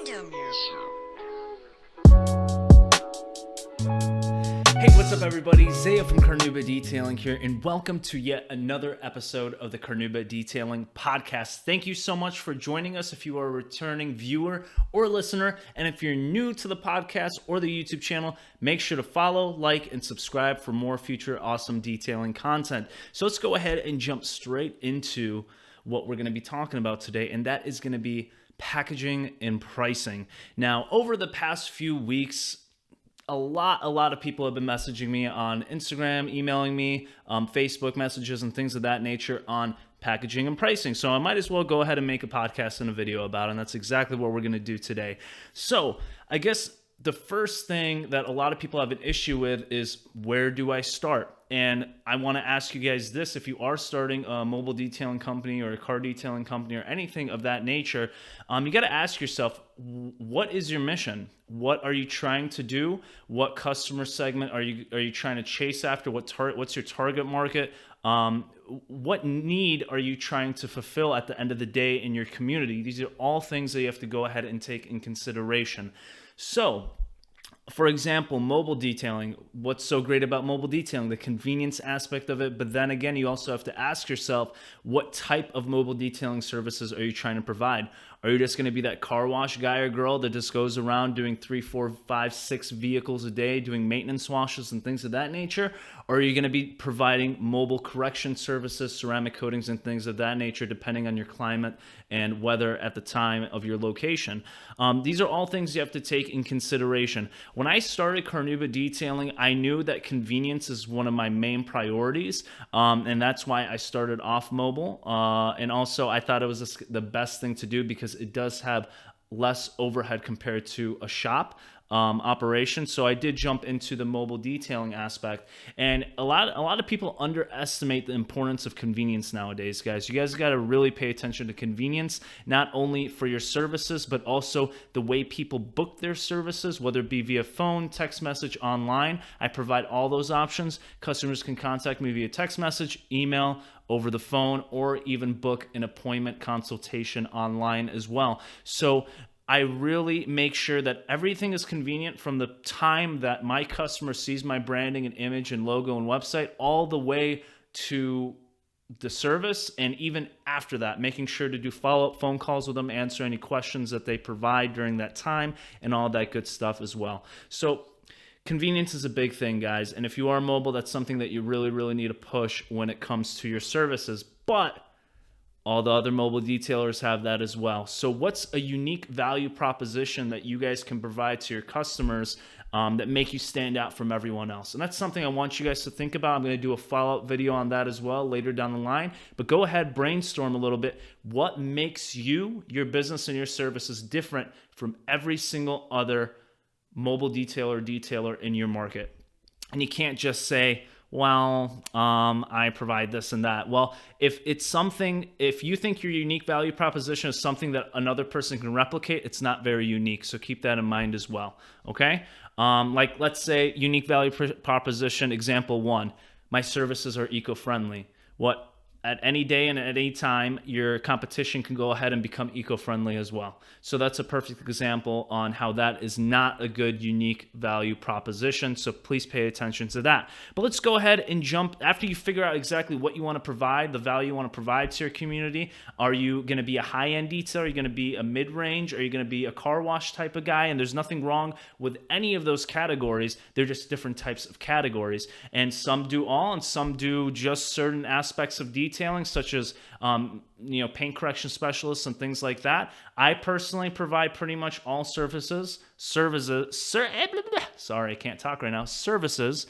condom. Hey, what's up everybody? Zaya from CarNewba Detailing here, and welcome to yet another episode of the CarNewba Detailing Podcast. Thank you so much for joining us if you are a returning viewer or listener, and if you're new to the podcast or the YouTube channel, make sure to follow, like, and subscribe for more future awesome detailing content. So let's go ahead and jump straight into what we're going to be talking about today, and that is going to be packaging and pricing. Now, over the past few weeks, a lot of people have been messaging me on Instagram, emailing me, Facebook messages, and things of that nature on packaging and pricing. So I might as well go ahead and make a podcast and a video about it, and that's exactly what we're going to do today. So I guess the first thing that a lot of people have an issue with is, where do I start? And I want to ask you guys this: if you are starting a mobile detailing company or a car detailing company or anything of that nature, you got to ask yourself, what is your mission? What are you trying to do? What customer segment are you trying to chase after? What's your target market? What need are you trying to fulfill at the end of the day in your community? These are all things that you have to go ahead and take in consideration. So, for example, mobile detailing. What's so great about mobile detailing? The convenience aspect of it. But then again, you also have to ask yourself, what type of mobile detailing services are you trying to provide? Are you just going to be that car wash guy or girl that just goes around doing 3, 4, 5, 6 vehicles a day, doing maintenance washes and things of that nature? Or are you going to be providing mobile correction services, ceramic coatings, and things of that nature, depending on your climate and weather at the time of your location? These are all things you have to take in consideration. When I started CarNewba Detailing, I knew that convenience is one of my main priorities, and that's why I started off mobile. And also, I thought it was the best thing to do because it does have less overhead compared to a shop operation. So I did jump into the mobile detailing aspect, and a lot of people underestimate the importance of convenience nowadays, guys. You guys got to really pay attention to convenience, not only for your services, but also the way people book their services, whether it be via phone, text message, online. I provide all those options. Customers can contact me via text message, email, over the phone, or even book an appointment consultation online as well. So I really make sure that everything is convenient from the time that my customer sees my branding and image and logo and website all the way to the service, and even after that, making sure to do follow-up phone calls with them, answer any questions that they provide during that time, and all that good stuff as well. So convenience is a big thing, guys. And if you are mobile, that's something that you really, really need to push when it comes to your services. But all the other mobile detailers have that as well. So what's a unique value proposition that you guys can provide to your customers that make you stand out from everyone else? And that's something I want you guys to think about. I'm going to do a follow-up video on that as well later down the line. But go ahead, brainstorm a little bit. What makes you, your business, and your services different from every single other mobile detailer in your market? And you can't just say, well, I provide this and that. Well, if you think your unique value proposition is something that another person can replicate, it's not very unique. So keep that in mind as well. Okay. Like, let's say unique value proposition, example 1, my services are eco-friendly. What? At any day and at any time, your competition can go ahead and become eco-friendly as well. So that's a perfect example on how that is not a good, unique value proposition. So please pay attention to that. But let's go ahead and jump. After you figure out exactly what you want to provide, the value you want to provide to your community, are you going to be a high-end detailer? Are you going to be a mid-range? Are you going to be a car wash type of guy? And there's nothing wrong with any of those categories. They're just different types of categories. And some do all, and some do just certain aspects of detailing, such as paint correction specialists and things like that. I personally provide pretty much all services. Sorry, I can't talk right now. Services,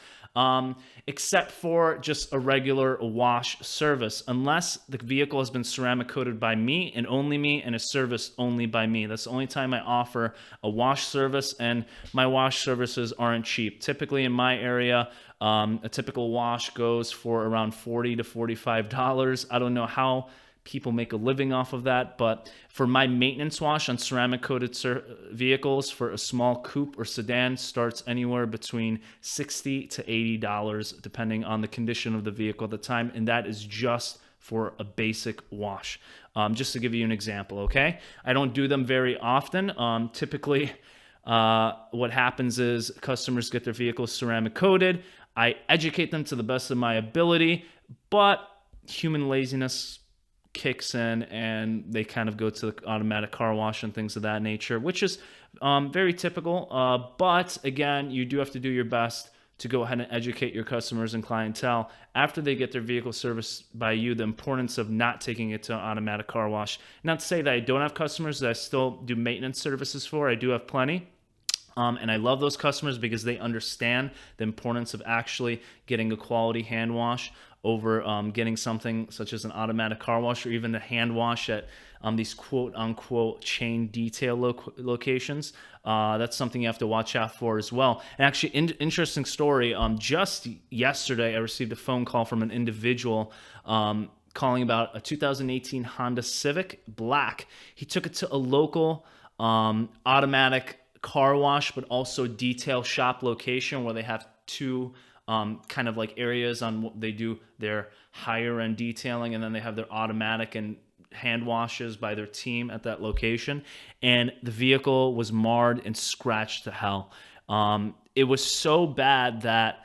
except for just a regular wash service, unless the vehicle has been ceramic coated by me and only me, and a service only by me. That's the only time I offer a wash service, and my wash services aren't cheap. Typically in my area, a typical wash goes for around $40 to $45. I don't know how people make a living off of that, but for my maintenance wash on ceramic coated vehicles for a small coupe or sedan starts anywhere between $60 to $80, depending on the condition of the vehicle at the time, and that is just for a basic wash. Just to give you an example, okay? I don't do them very often. Typically, what happens is customers get their vehicles ceramic coated. I educate them to the best of my ability, but human laziness kicks in and they kind of go to the automatic car wash and things of that nature, which is very typical. But again, you do have to do your best to go ahead and educate your customers and clientele after they get their vehicle serviced by you, the importance of not taking it to an automatic car wash. Not to say that I don't have customers that I still do maintenance services for. I do have plenty. And I love those customers because they understand the importance of actually getting a quality hand wash over getting something such as an automatic car wash or even a hand wash at these quote-unquote chain detail locations. That's something you have to watch out for as well. And actually, interesting story, just yesterday I received a phone call from an individual calling about a 2018 Honda Civic Black. He took it to a local automatic car wash, but also detail shop location where they have two kind of like areas on what they do their higher end detailing, and then they have their automatic and hand washes by their team at that location. And the vehicle was marred and scratched to hell. It was so bad that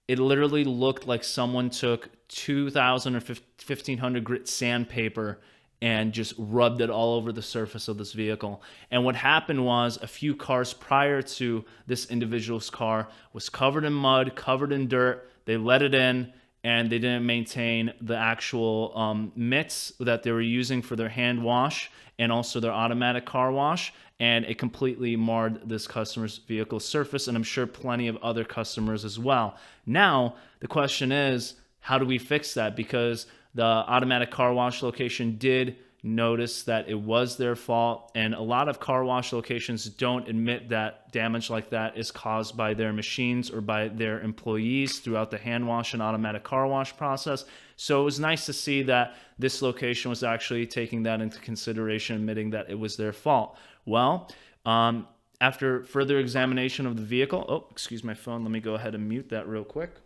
it literally looked like someone took 2,000 or 1,500 grit sandpaper and just rubbed it all over the surface of this vehicle. And what happened was a few cars prior to this individual's car was covered in mud, covered in dirt. They let it in and they didn't maintain the actual mitts that they were using for their hand wash and also their automatic car wash. And it completely marred this customer's vehicle surface, and I'm sure plenty of other customers as well. Now, the question is, how do we fix that? Because the automatic car wash location did notice that it was their fault, and a lot of car wash locations don't admit that damage like that is caused by their machines or by their employees throughout the hand wash and automatic car wash process. So it was nice to see that this location was actually taking that into consideration, admitting that it was their fault. Well, after further examination of the vehicle, excuse my phone, let me go ahead and mute that real quick.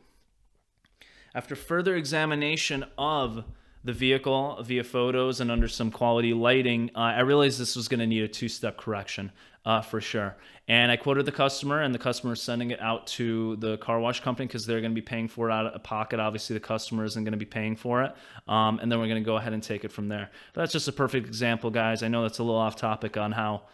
After further examination of the vehicle via photos and under some quality lighting, I realized this was going to need a two-step correction for sure. And I quoted the customer, and the customer is sending it out to the car wash company because they're going to be paying for it out of pocket. Obviously, the customer isn't going to be paying for it. And then we're going to go ahead and take it from there. But that's just a perfect example, guys. I know that's a little off topic on how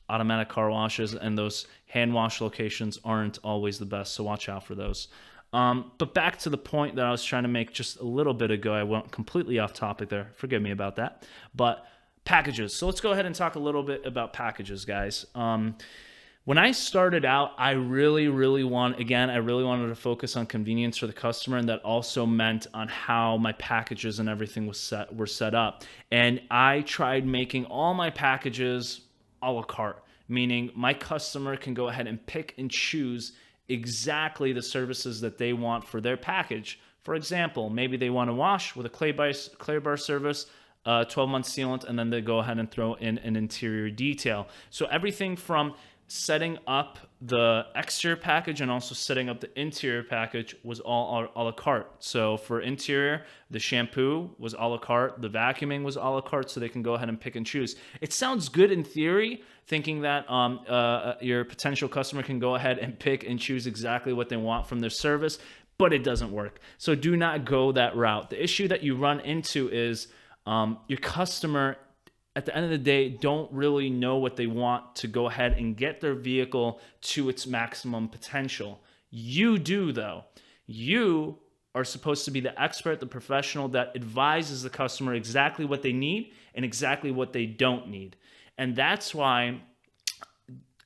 automatic car washes and those hand wash locations aren't always the best, so watch out for those. But back to the point that I was trying to make just a little bit ago. I went completely off topic there. Forgive me about that. But packages. So let's go ahead and talk a little bit about packages, guys. When I started out, I really wanted to focus on convenience for the customer, and that also meant on how my packages and everything were set up. And I tried making all my packages a la carte, meaning my customer can go ahead and pick and choose exactly the services that they want for their package. For example, maybe they want to wash with a clay bar service, 12-month sealant, and then they go ahead and throw in an interior detail. So everything from setting up the exterior package and also setting up the interior package was all a la carte. So for interior, the shampoo was a la carte, the vacuuming was a la carte, so they can go ahead and pick and choose. It sounds good in theory, thinking that your potential customer can go ahead and pick and choose exactly what they want from their service, but it doesn't work. So do not go that route. The issue that you run into is your customer, at the end of the day, don't really know what they want to go ahead and get their vehicle to its maximum potential. You do, though. You are supposed to be the expert, the professional that advises the customer exactly what they need and exactly what they don't need. And that's why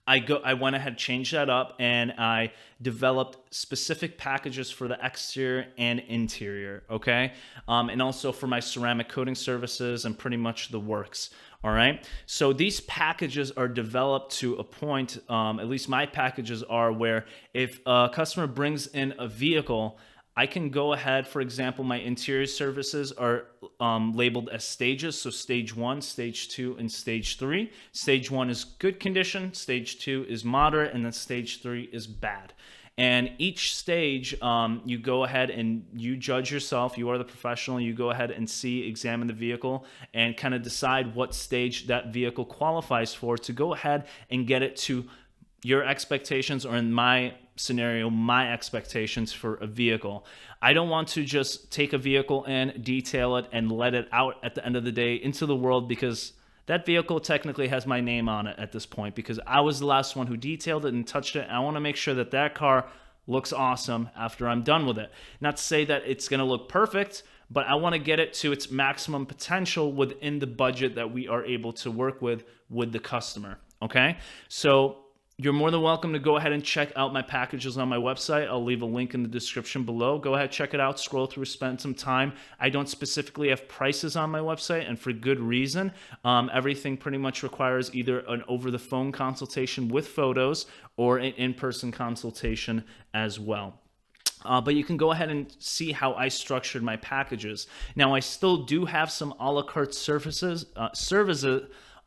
I went ahead, changed that up, and I developed specific packages for the exterior and interior, okay? And also for my ceramic coating services and pretty much the works, all right? So these packages are developed to a point, at least my packages are, where if a customer brings in a vehicle, I can go ahead, for example, my interior services are labeled as stages. So stage 1, stage 2, and stage 3. Stage 1 is good condition, stage 2 is moderate, and then stage 3 is bad. And each stage, you go ahead and you judge yourself. You are the professional. You go ahead and examine the vehicle and kind of decide what stage that vehicle qualifies for to go ahead and get it to your expectations, or in my scenario, my expectations for a vehicle. I don't want to just take a vehicle and detail it and let it out at the end of the day into the world, because that vehicle technically has my name on it at this point, because I was the last one who detailed it and touched it. And I want to make sure that that car looks awesome after I'm done with it. Not to say that it's going to look perfect, but I want to get it to its maximum potential within the budget that we are able to work with the customer. Okay? So you're more than welcome to go ahead and check out my packages on my website. I'll leave a link in the description below. Go ahead, check it out, scroll through, spend some time. I don't specifically have prices on my website, and for good reason. Everything pretty much requires either an over-the-phone consultation with photos or an in-person consultation as well. But you can go ahead and see how I structured my packages. Now, I still do have some a la carte services.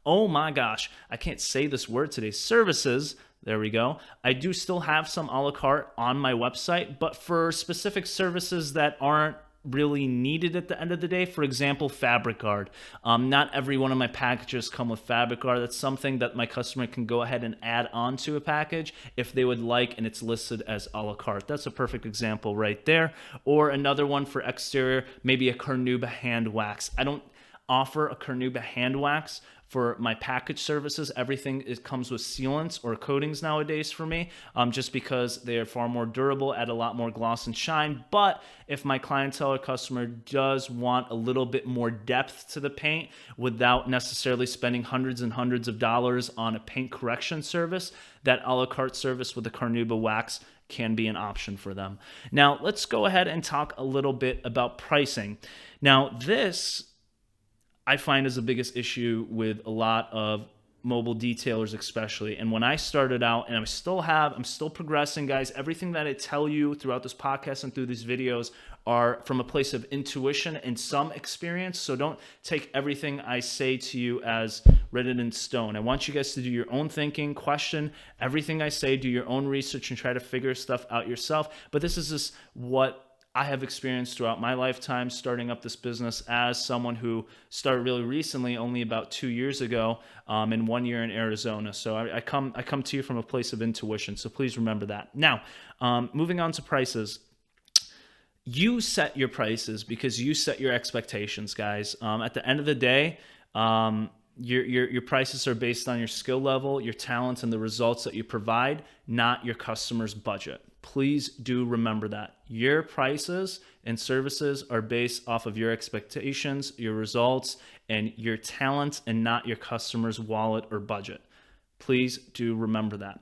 Oh my gosh, I can't say this word today. Services, there we go. I do still have some a la carte on my website, but for specific services that aren't really needed at the end of the day. For example, fabric guard. Not every one of my packages come with fabric guard. That's something that my customer can go ahead and add on to a package if they would like, and it's listed as a la carte. That's a perfect example right there. Or another one for exterior, maybe a CarNewba hand wax. I don't offer a CarNewba hand wax for my package services. Everything comes with sealants or coatings nowadays for me, just because they are far more durable, add a lot more gloss and shine. But if my clientele or customer does want a little bit more depth to the paint without necessarily spending hundreds and hundreds of dollars on a paint correction service, that a la carte service with the CarNewba wax can be an option for them. Now, let's go ahead and talk a little bit about pricing. Now, this I find is the biggest issue with a lot of mobile detailers especially. And when I started out, and I'm still progressing, guys. Everything that I tell you throughout this podcast and through these videos are from a place of intuition and some experience. So don't take everything I say to you as written in stone. I want you guys to do your own thinking, question everything I say, do your own research, and try to figure stuff out yourself. But this is just what I have experienced throughout my lifetime starting up this business as someone who started really recently, only about 2 years ago, and 1 year in Arizona. So I come to you from a place of intuition. So please remember that. Now, moving on to prices. You set your prices because you set your expectations, guys. At the end of the day, your prices are based on your skill level, your talents, and the results that you provide, not your customer's budget. Please do remember that. Your prices and services are based off of your expectations, your results, and your talents, and not your customer's wallet or budget. Please do remember that.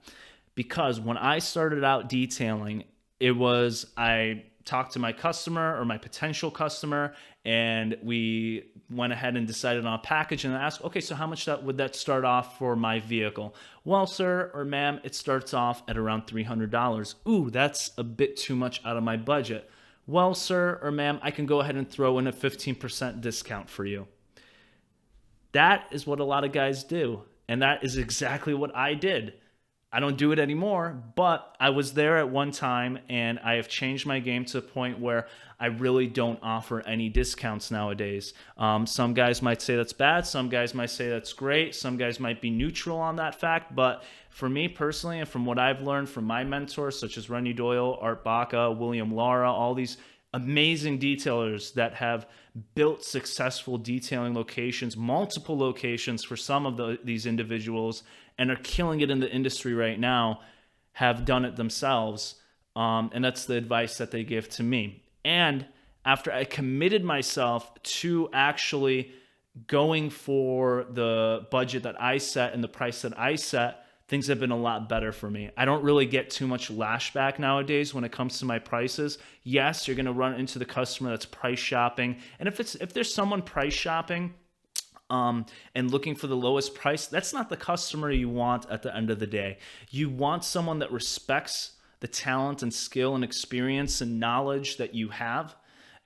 Because when I started out detailing, I talked to my customer or my potential customer, and we went ahead and decided on a package, and I asked, okay, so how much would that start off for my vehicle? Well, sir or ma'am, it starts off at around $300. Ooh, that's a bit too much out of my budget. Well, sir or ma'am, I can go ahead and throw in a 15% discount for you. That is what a lot of guys do, and that is exactly what I did. I don't do it anymore, but I was there at one time, and I have changed my game to the point where I really don't offer any discounts nowadays. Some guys might say that's bad. Some guys might say that's great. Some guys might be neutral on that fact. But for me personally, and from what I've learned from my mentors, such as Rennie Doyle, Art Baca, William Lara, all these amazing detailers that have built successful detailing locations, multiple locations for some of these individuals, and are killing it in the industry right now, have done it themselves. And that's the advice that they give to me. And after I committed myself to actually going for the budget that I set and the price that I set, things have been a lot better for me. I don't really get too much lashback nowadays when it comes to my prices. Yes, you're going to run into the customer that's price shopping. And if there's someone price shopping and looking for the lowest price, that's not the customer you want at the end of the day. You want someone that respects the talent and skill and experience and knowledge that you have,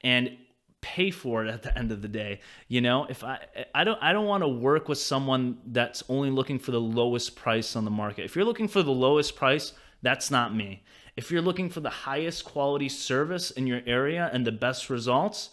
and pay for it at the end of the day. You know, if I don't want to work with someone that's only looking for the lowest price on the market. If you're looking for the lowest price, that's not me. If you're looking for the highest quality service in your area and the best results,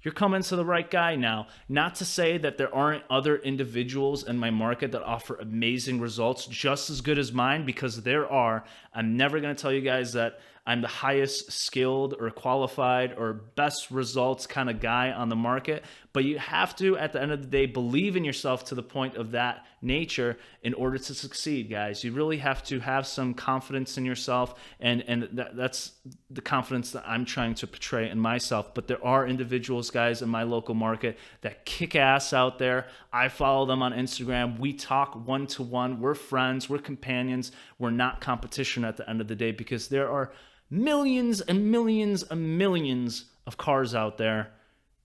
you're coming to the right guy now. Not to say that there aren't other individuals in my market that offer amazing results just as good as mine, because there are. I'm never going to tell you guys that I'm the highest skilled or qualified or best results kind of guy on the market, but you have to, at the end of the day, believe in yourself to the point of that nature in order to succeed, guys. You really have to have some confidence in yourself, and that's the confidence that I'm trying to portray in myself. But there are individuals, guys, in my local market that kick ass out there. I follow them on Instagram. We talk one-to-one. We're friends. We're companions. We're not competition at the end of the day, because there are millions and millions and millions of cars out there,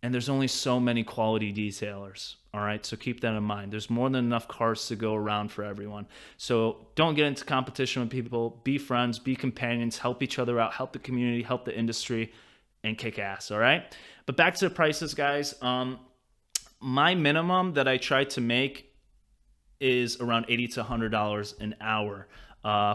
and there's only so many quality detailers. All right, so keep that in mind. There's more than enough cars to go around for everyone. So don't get into competition with people. Be friends, be companions, help each other out, help the community, help the industry, and kick ass. All right, but back to the prices, guys. My minimum that I try to make is around $80 to $100 an hour.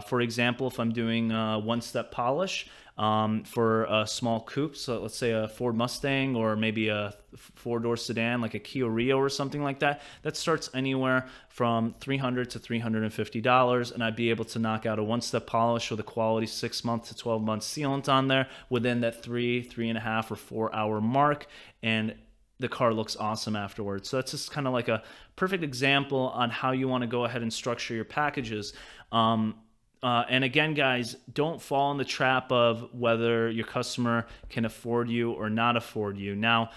For example, if I'm doing one-step polish for a small coupe, so let's say a Ford Mustang or maybe a four-door sedan like a Kia Rio or something like that, that starts anywhere from $300 to $350, and I'd be able to knock out a one-step polish with a quality 6-month to 12-month sealant on there within that 3.5 or 4 hour mark, and the car looks awesome afterwards. So that's just kind of like a perfect example on how you want to go ahead and structure your packages. And again, guys, don't fall in the trap of whether your customer can afford you or not afford you. Now,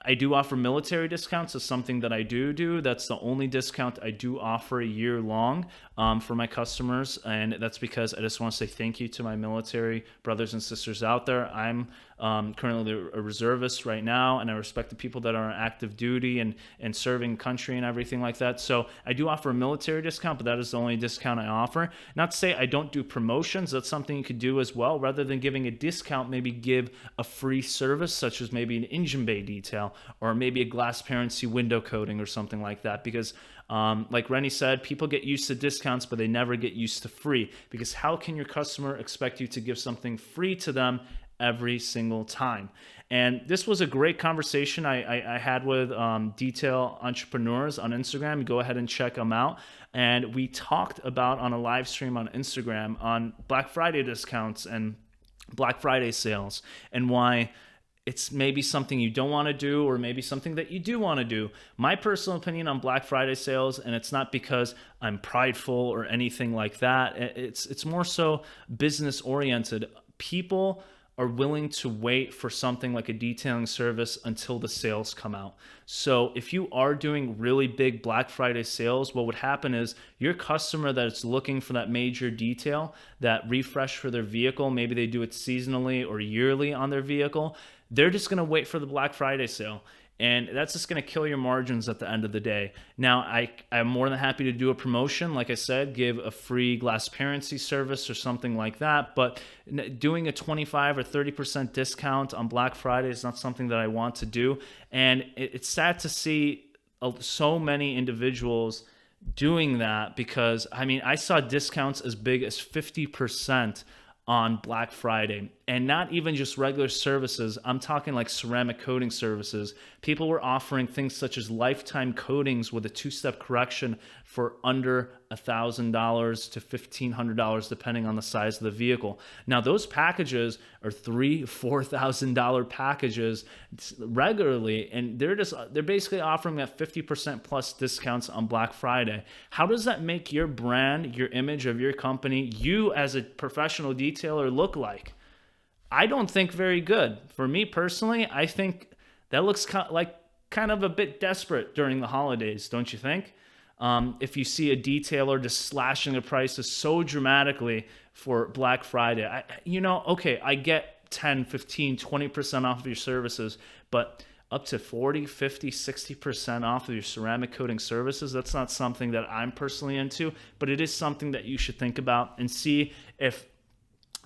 I do offer military discounts. It's something that I do. That's the only discount I do offer a year long for my customers. And that's because I just want to say thank you to my military brothers and sisters out there. I'm currently a reservist right now, and I respect the people that are on active duty and serving country and everything like that. So I do offer a military discount, but that is the only discount I offer. Not to say I don't do promotions. That's something you could do as well. Rather than giving a discount, maybe give a free service, such as maybe an engine bay detail or maybe a glass-parency window coating or something like that. Because like Rennie said, people get used to discounts, but they never get used to free. Because how can your customer expect you to give something free to them every single time? And this was a great conversation I had with Detail Entrepreneurs on Instagram. Go ahead and check them out. And we talked about on a live stream on Instagram on Black Friday discounts and Black Friday sales, and why it's maybe something you don't want to do, or maybe something that you do want to do. My personal opinion on Black Friday sales, and it's not because I'm prideful or anything like that, it's more so business oriented. People are willing to wait for something like a detailing service until the sales come out. So if you are doing really big Black Friday sales, what would happen is your customer that's looking for that major detail, that refresh for their vehicle, maybe they do it seasonally or yearly on their vehicle, they're just going to wait for the Black Friday sale. And that's just going to kill your margins at the end of the day. Now, I'm more than happy to do a promotion. Like I said, give a free glass-parency service or something like that. But doing a 25 or 30% discount on Black Friday is not something that I want to do. And it's sad to see so many individuals doing that, because, I mean, I saw discounts as big as 50% on Black Friday, and not even just regular services. I'm talking like ceramic coating services. People were offering things such as lifetime coatings with a 2-step correction for under $1,000 to $1,500, depending on the size of the vehicle. Now, those packages are $3,000-$4,000 packages regularly, and they're basically offering that 50% plus discounts on Black Friday. How does that make your brand, your image of your company, you as a professional detailer look like? I don't think very good. For me personally, I think that looks kind of a bit desperate during the holidays, don't you think? If you see a detailer just slashing the prices so dramatically for Black Friday, I get 10, 15, 20% off of your services, but up to 40, 50, 60% off of your ceramic coating services, that's not something that I'm personally into, but it is something that you should think about and see if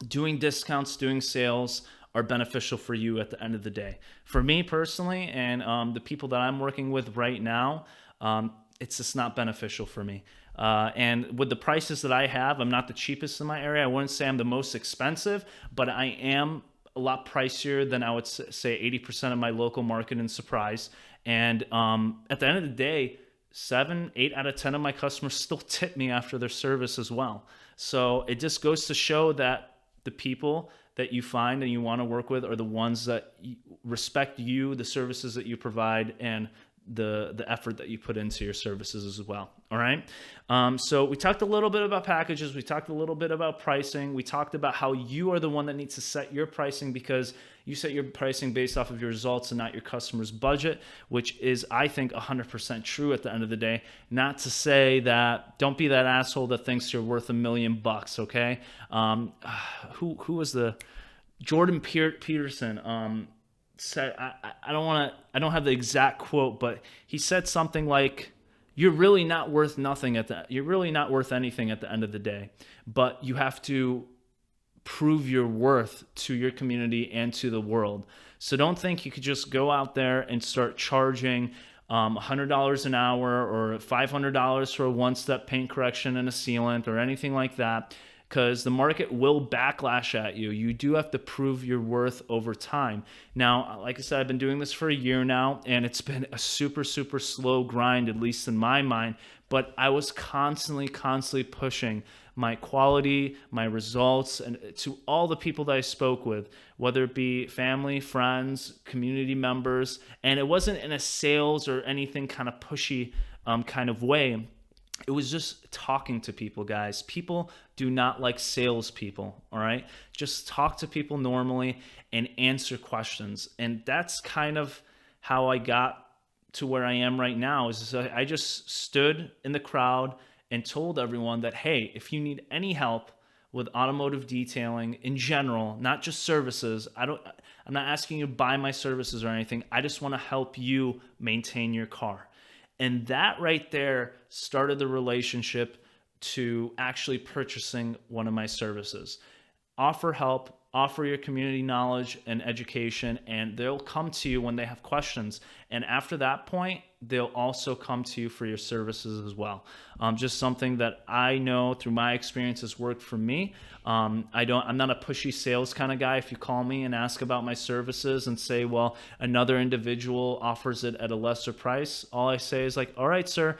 doing discounts, doing sales are beneficial for you at the end of the day. For me personally, and the people that I'm working with right now, it's just not beneficial for me. And with the prices that I have, I'm not the cheapest in my area. I wouldn't say I'm the most expensive, but I am a lot pricier than I would say 80% of my local market in Surprise. And at the end of the day, 7, 8 out of 10 of my customers still tip me after their service as well. So it just goes to show that the people that you find and you want to work with are the ones that respect you, the services that you provide, and the effort that you put into your services as well. All right. So we talked a little bit about packages. We talked a little bit about pricing. We talked about how you are the one that needs to set your pricing, because you set your pricing based off of your results and not your customer's budget, which is, I think, 100% true at the end of the day. Not to say that, don't be that asshole that thinks you're worth $1 million, okay? Who was the Jordan Peterson? Said, I don't have the exact quote, but he said something like, you're really not worth anything at the end of the day, but you have to prove your worth to your community and to the world. So don't think you could just go out there and start charging $100 an hour or $500 for a one-step paint correction and a sealant or anything like that, because the market will backlash at you. You do have to prove your worth over time. Now, like I said, I've been doing this for a year now, and it's been a super, super slow grind, at least in my mind, but I was constantly pushing my quality, my results, and to all the people that I spoke with, whether it be family, friends, community members, and it wasn't in a sales or anything kind of pushy kind of way. It was just talking to people, guys. People do not like salespeople, all right? Just talk to people normally and answer questions. And that's kind of how I got to where I am right now. Is I just stood in the crowd and told everyone that, hey, if you need any help with automotive detailing in general, not just services, I'm not asking you to buy my services or anything. I just want to help you maintain your car. And that right there started the relationship to actually purchasing one of my services. Offer help, offer your community knowledge and education, and they'll come to you when they have questions. And after that point, they'll also come to you for your services as well. Just something that I know through my experience has worked for me. I'm not a pushy sales kind of guy. If you call me and ask about my services and say, well, another individual offers it at a lesser price, all I say is like, all right, sir,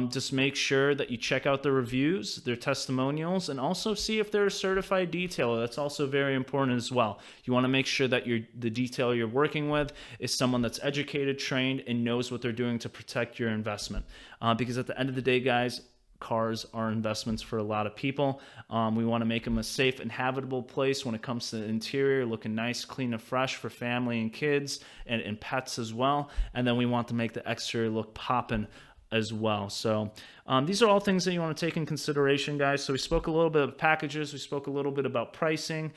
just make sure that you check out the reviews, their testimonials, and also see if they're a certified detailer. That's also very important as well. You want to make sure that the detailer you're working with is someone that's educated, trained, and knows what they're doing to protect your investment. Because at the end of the day, guys, cars are investments for a lot of people. We want to make them a safe and habitable place when it comes to the interior, looking nice, clean, and fresh for family and kids and pets as well. And then we want to make the exterior look poppin' as well. So these are all things that you want to take in consideration, guys. So we spoke a little bit about packages. We spoke a little bit about pricing.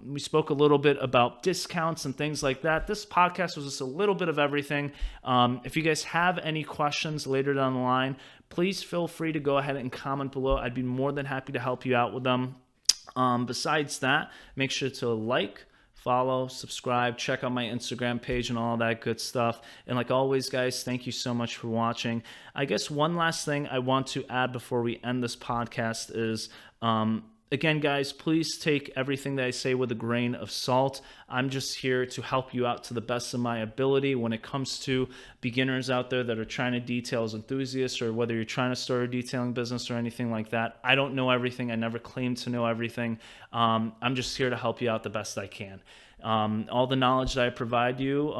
We spoke a little bit about discounts and things like that. This podcast was just a little bit of everything. If you guys have any questions later down the line, please feel free to go ahead and comment below. I'd be more than happy to help you out with them. Besides that, make sure to like, follow, subscribe, check out my Instagram page and all that good stuff. And like always, guys, thank you so much for watching. I guess one last thing I want to add before we end this podcast is, again, guys, please take everything that I say with a grain of salt. I'm just here to help you out to the best of my ability when it comes to beginners out there that are trying to detail as enthusiasts, or whether you're trying to start a detailing business or anything like that. I don't know everything. I never claim to know everything. I'm just here to help you out the best I can. All the knowledge that I provide you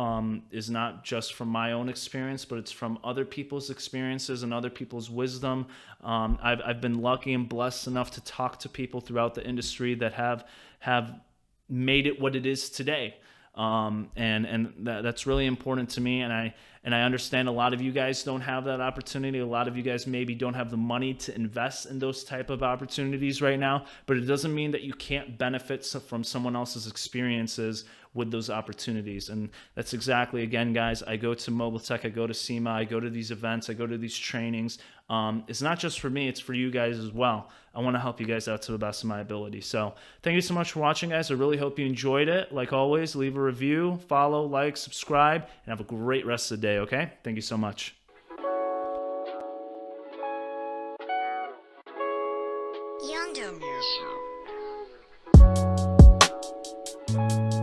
is not just from my own experience, but it's from other people's experiences and other people's wisdom. I've been lucky and blessed enough to talk to people throughout the industry that have made it what it is today. And that's really important to me. And I understand a lot of you guys don't have that opportunity. A lot of you guys maybe don't have the money to invest in those type of opportunities right now, but it doesn't mean that you can't benefit from someone else's experiences with those opportunities. And that's exactly, again, guys, I go to Mobile Tech, I go to SEMA, I go to these events, I go to these trainings. It's not just for me, it's for you guys as well. I want to help you guys out to the best of my ability. So thank you so much for watching, guys. I really hope you enjoyed it. Like always, leave a review, follow, like, subscribe, and have a great rest of the day, okay? Thank you so much.